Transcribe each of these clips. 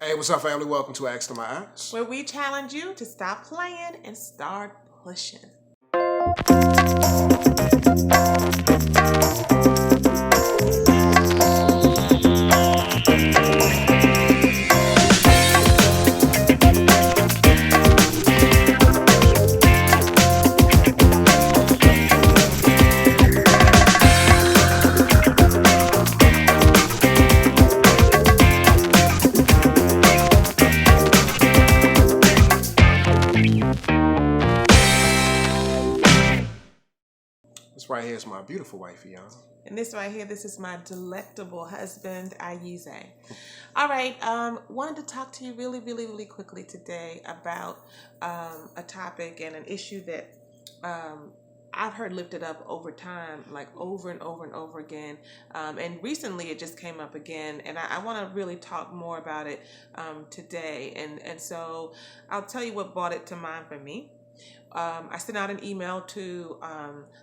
Hey, what's up, family? Welcome to Ask to My Eyes. where we challenge you to stop playing and start pushing. This right here is my beautiful wife, Aiyana. And this right here, this is my delectable husband, Ayize. All right, wanted to talk to you really quickly today about a topic and an issue that I've heard lifted up over time, like over and over and over again. And recently it just came up again, and I want to really talk more about it today. And so I'll tell you what brought it to mind for me. I sent out an email to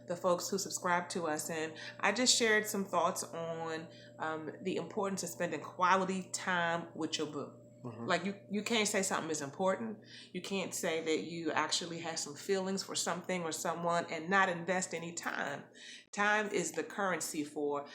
the folks who subscribe to us, and I just shared some thoughts on the importance of spending quality time with your boo. Like you can't say something is important. You can't say that you actually have some feelings for something or someone and not invest any time. Time is the currency for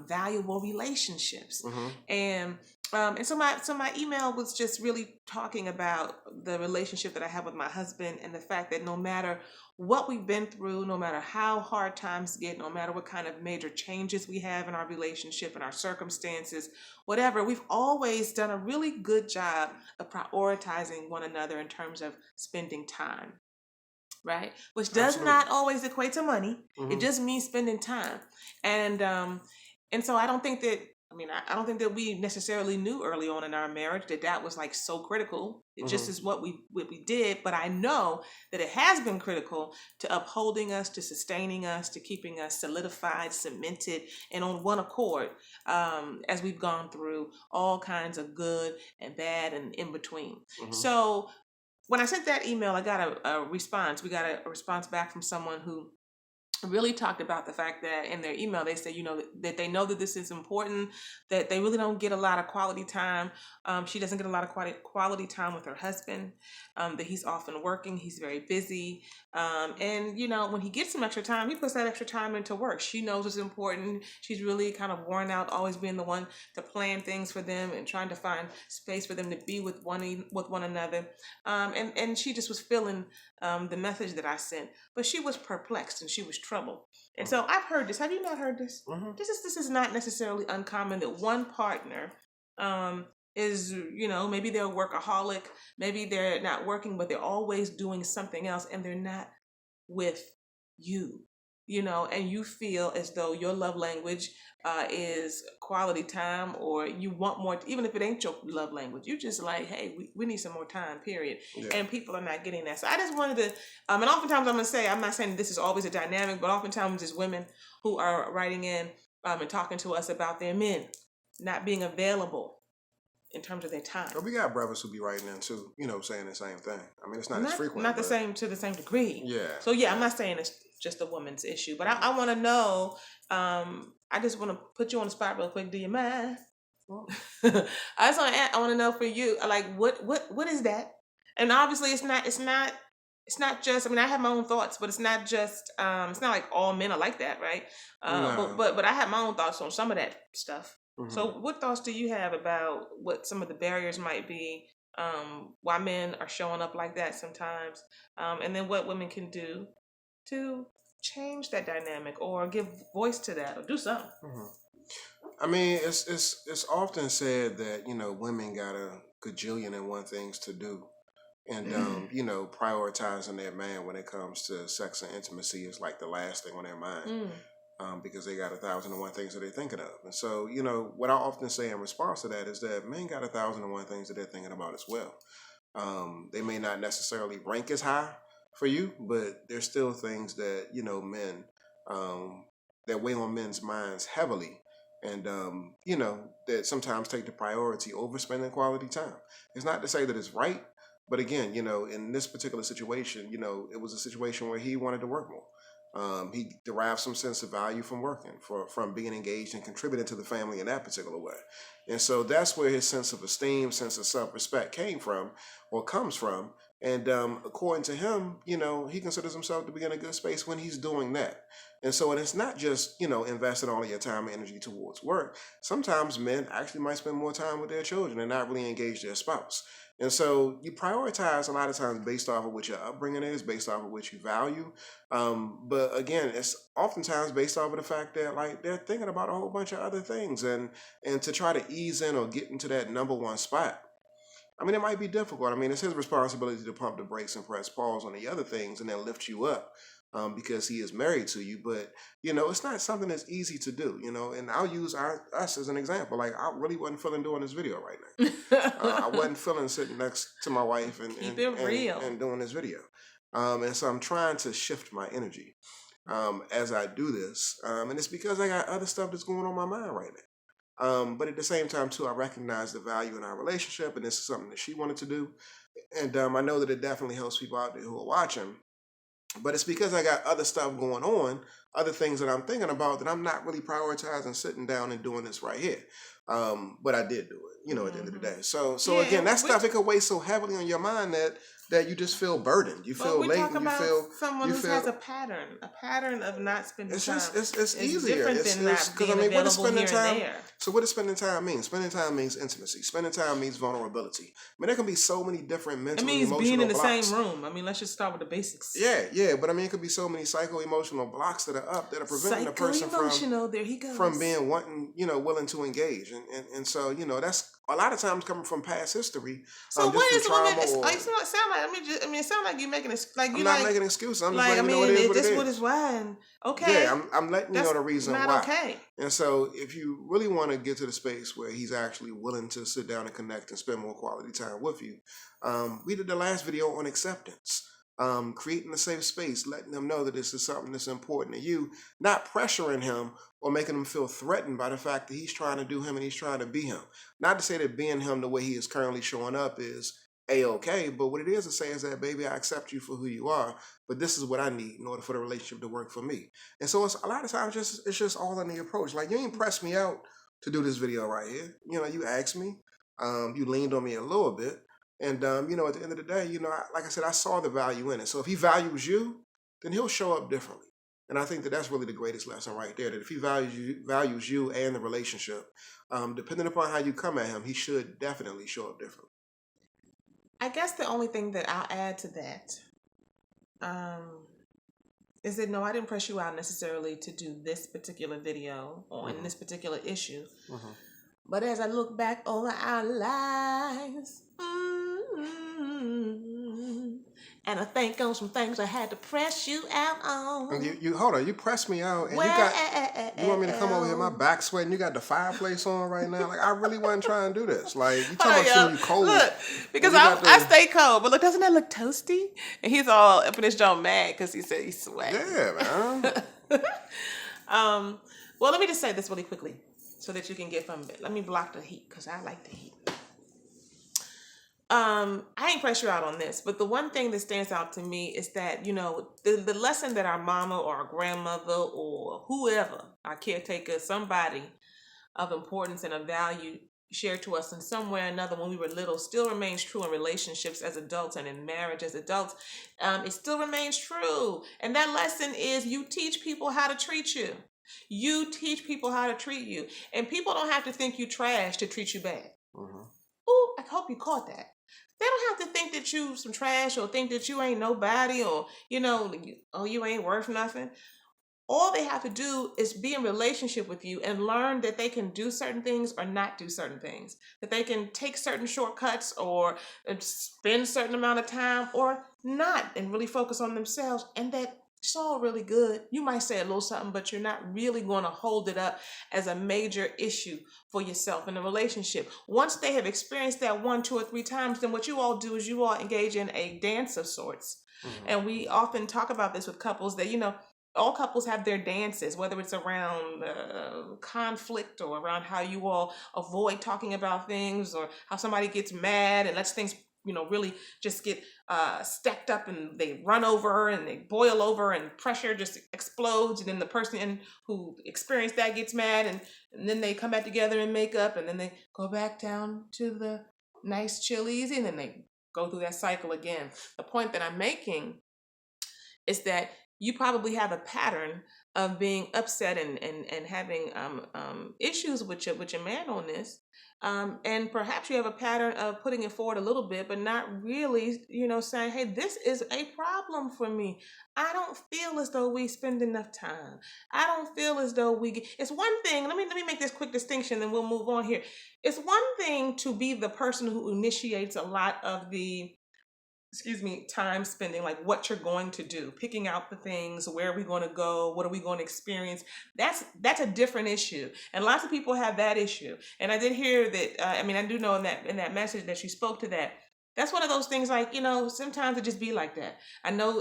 valuable relationships. And and so my email was just really talking about the relationship that I have with my husband and the fact that no matter what we've been through, no matter how hard times get, no matter what kind of major changes we have in our relationship and our circumstances, whatever, we've always done a really good job of prioritizing one another in terms of spending time, right? Which does Absolutely. not always equate to money. It just means spending time. And so I don't think that I don't think that we necessarily knew early on in our marriage that that was like so critical. It just is what we did, but I know that it has been critical to upholding us, to sustaining us, to keeping us solidified, cemented, and on one accord as we've gone through all kinds of good and bad and in between. So when I sent that email, I got a response. We got a response back from someone who really talked about the fact that in their email they said, that they know that this is important, that they really don't get a lot of quality time. She doesn't get a lot of quality time with her husband, that he's often working, he's very busy. And when he gets some extra time, he puts that extra time into work. She knows it's important. She's really kind of worn out, always being the one to plan things for them and trying to find space for them to be with one another. And she just was feeling the message that I sent, but she was perplexed and she was troubled. And so I've heard this. Have you not heard this? This is not necessarily uncommon that one partner is, maybe they're a workaholic, maybe they're not working, but they're always doing something else and they're not with you. And you feel as though your love language is quality time, or you want more, even if it ain't your love language. You just like, hey, we need some more time, period. Yeah. And people are not getting that. So I just wanted to, and oftentimes I'm going to say, I'm not saying this is always a dynamic, but oftentimes it's women who are writing in and talking to us about their men not being available in terms of their time. But we got brothers who be writing in too, saying the same thing. I mean, it's not as frequent. Not the same to the same degree. Yeah. So yeah, I'm not saying it's just a woman's issue, but I want to know. I just want to put you on the spot real quick. Do you mind? I want to know for you, like what is that? And obviously, it's not just. I have my own thoughts, but it's not just. It's not like all men are like that, right? No. But I have my own thoughts on some of that stuff. So, what thoughts do you have about what some of the barriers might be? Why men are showing up like that sometimes, and then what women can do to change that dynamic or give voice to that or do something. I mean, it's often said that women got a gajillion and one things to do, and prioritizing their man when it comes to sex and intimacy is like the last thing on their mind. Because they got 1,001 things that they're thinking of. And so, what I often say in response to that is that men got 1,001 things that they're thinking about as well. They may not necessarily rank as high for you, but there's still things that, men, that weigh on men's minds heavily. And, that sometimes take the priority over spending quality time. It's not to say that it's right, but again, in this particular situation, it was a situation where he wanted to work more. He derives some sense of value from working, from being engaged and contributing to the family in that particular way. And so that's where his sense of esteem, sense of self-respect came from or comes from. And according to him, he considers himself to be in a good space when he's doing that. And so, and it's not just, investing all of your time and energy towards work. Sometimes men actually might spend more time with their children and not really engage their spouse. And so you prioritize a lot of times based off of what your upbringing is, based off of what you value. But again, it's oftentimes based off of the fact that like they're thinking about a whole bunch of other things, and to try to ease in or get into that number one spot. I mean, it might be difficult. I mean, it's his responsibility to pump the brakes and press pause on the other things and then lift you up. Because he is married to you, but it's not something that's easy to do. And I'll use us as an example. Like I really wasn't feeling doing this video right now. I wasn't feeling sitting next to my wife and doing this video. And so I'm trying to shift my energy as I do this, and it's because I got other stuff that's going on in my mind right now. But at the same time, too, I recognize the value in our relationship, and this is something that she wanted to do. And I know that it definitely helps people out there who are watching. But it's because I got other stuff going on, other things that I'm thinking about that I'm not really prioritizing sitting down and doing this right here. But I did do it, at the end of the day. So again, that stuff, it could weigh so heavily on your mind that you just feel burdened. You feel laden. You feel someone who has a pattern of not spending time. It's easier. Different than not being available here and there. So what does spending time mean? Spending time means intimacy. Spending time means vulnerability. I mean, there can be so many different mental, emotional blocks. It means being in the same room. I mean, let's just start with the basics. Yeah. But I mean, it could be so many psycho-emotional blocks that are up that are preventing the person from being willing to engage. And so, that's a lot of times coming from past history. So what is the woman? It sound like it sound like you making I'm not making excuses. I'm just letting you know it is what it is. What is why? Okay. Yeah, I'm letting you know the reason why. Okay. And so if you really want to get to the space where he's actually willing to sit down and connect and spend more quality time with you, we did the last video on acceptance. Creating a safe space, letting them know that this is something that's important to you, not pressuring him or making him feel threatened by the fact that he's trying to do him and he's trying to be him. Not to say that being him the way he is currently showing up is A-okay, but what it is to say is that, baby, I accept you for who you are, but this is what I need in order for the relationship to work for me. And so it's a lot of times it's just all in the approach. Like, you ain't pressed me out to do this video right here. You asked me, you leaned on me a little bit. And, at the end of the day, like I said, I saw the value in it. So if he values you, then he'll show up differently. And I think that that's really the greatest lesson right there, that if he values you and the relationship, depending upon how you come at him, he should definitely show up differently. I guess the only thing that I'll add to that is that, no, I didn't press you out necessarily to do this particular video on this particular issue. Mm-hmm. But as I look back over our lives, and I think on some things I had to press you out on. You hold on, you pressed me out, and you want me to come over here? My back sweating. You got the fireplace on right now. Like, I really wasn't trying to do this. Like, you talking about you cold? Look, because I stay cold, but look, doesn't that look toasty? And he's all up in his jaw mad because he said he's sweating. Yeah, man. Well, let me just say this really quickly so that you can get from it. Let me block the heat because I like the heat. I ain't press you out on this, but the one thing that stands out to me is that, the lesson that our mama or our grandmother or whoever, our caretaker, somebody of importance and of value shared to us in some way or another when we were little still remains true in relationships as adults and in marriage as adults. It still remains true. And that lesson is you teach people how to treat you. You teach people how to treat you. And people don't have to think you trash to treat you bad. Mm-hmm. Ooh, I hope you caught that. They don't have to think that you some trash or think that you ain't nobody or, you ain't worth nothing. All they have to do is be in relationship with you and learn that they can do certain things or not do certain things. That they can take certain shortcuts or spend a certain amount of time or not and really focus on themselves. And that it's all really good. You might say a little something, but you're not really going to hold it up as a major issue for yourself in a relationship. Once they have experienced that 1, 2, or 3 times, then what you all do is you all engage in a dance of sorts. Mm-hmm. And we often talk about this with couples that, all couples have their dances, whether it's around conflict or around how you all avoid talking about things or how somebody gets mad and lets things really just get stacked up, and they run over and they boil over, and pressure just explodes, and then the person who experienced that gets mad, and then they come back together and make up, and then they go back down to the nice, chill, easy, and then they go through that cycle again. The point that I'm making is that you probably have a pattern of being upset and having issues with your man on this. And perhaps you have a pattern of putting it forward a little bit, but not really, saying, hey, this is a problem for me. I don't feel as though we spend enough time. I don't feel as though it's one thing. Let me make this quick distinction, then we'll move on here. It's one thing to be the person who initiates a lot of the time spending, like what you're going to do, picking out the things, where are we going to go, what are we going to experience. That's a different issue, and lots of people have that issue. And I did hear that. I do know in that message that she spoke to that. That's one of those things, like, sometimes it just be like that. I know,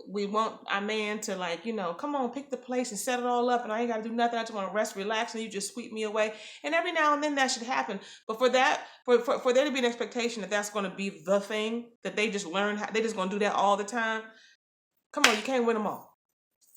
we want our man to, like, come on, pick the place and set it all up, and I ain't got to do nothing. I just want to rest, relax, and you just sweep me away. And every now and then that should happen. But for there to be an expectation that that's going to be the thing, that they just learn, they just going to do that all the time. Come on, you can't win them all.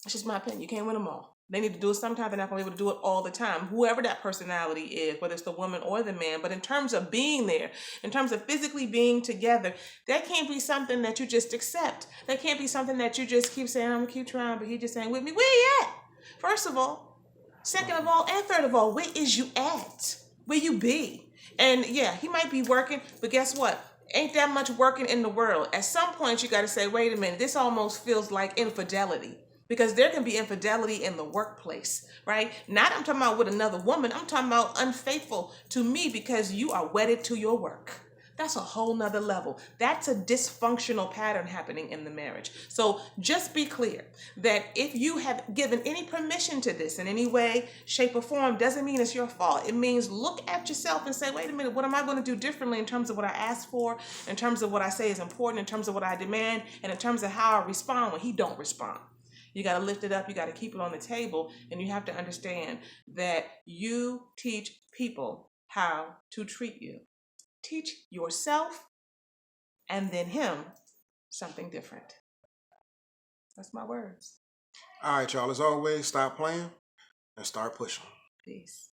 That's just my opinion. You can't win them all. They need to do it sometime. They're not going to be able to do it all the time. Whoever that personality is, whether it's the woman or the man. But in terms of being there, in terms of physically being together, that can't be something that you just accept. That can't be something that you just keep saying, I'm going to keep trying, but he just ain't with me. Where you at? First of all. Second of all, and third of all, where is you at? Where you be? And yeah, he might be working, but guess what? Ain't that much working in the world. At some point, you got to say, wait a minute, this almost feels like infidelity. Because there can be infidelity in the workplace, right? Not I'm talking about with another woman. I'm talking about unfaithful to me because you are wedded to your work. That's a whole nother level. That's a dysfunctional pattern happening in the marriage. So just be clear that if you have given any permission to this in any way, shape, or form, doesn't mean it's your fault. It means look at yourself and say, wait a minute, what am I going to do differently in terms of what I ask for, in terms of what I say is important, in terms of what I demand, and in terms of how I respond when he don't respond. You got to lift it up. You got to keep it on the table. And you have to understand that you teach people how to treat you. Teach yourself and then him something different. That's my words. All right, y'all. As always, stop playing and start pushing. Peace.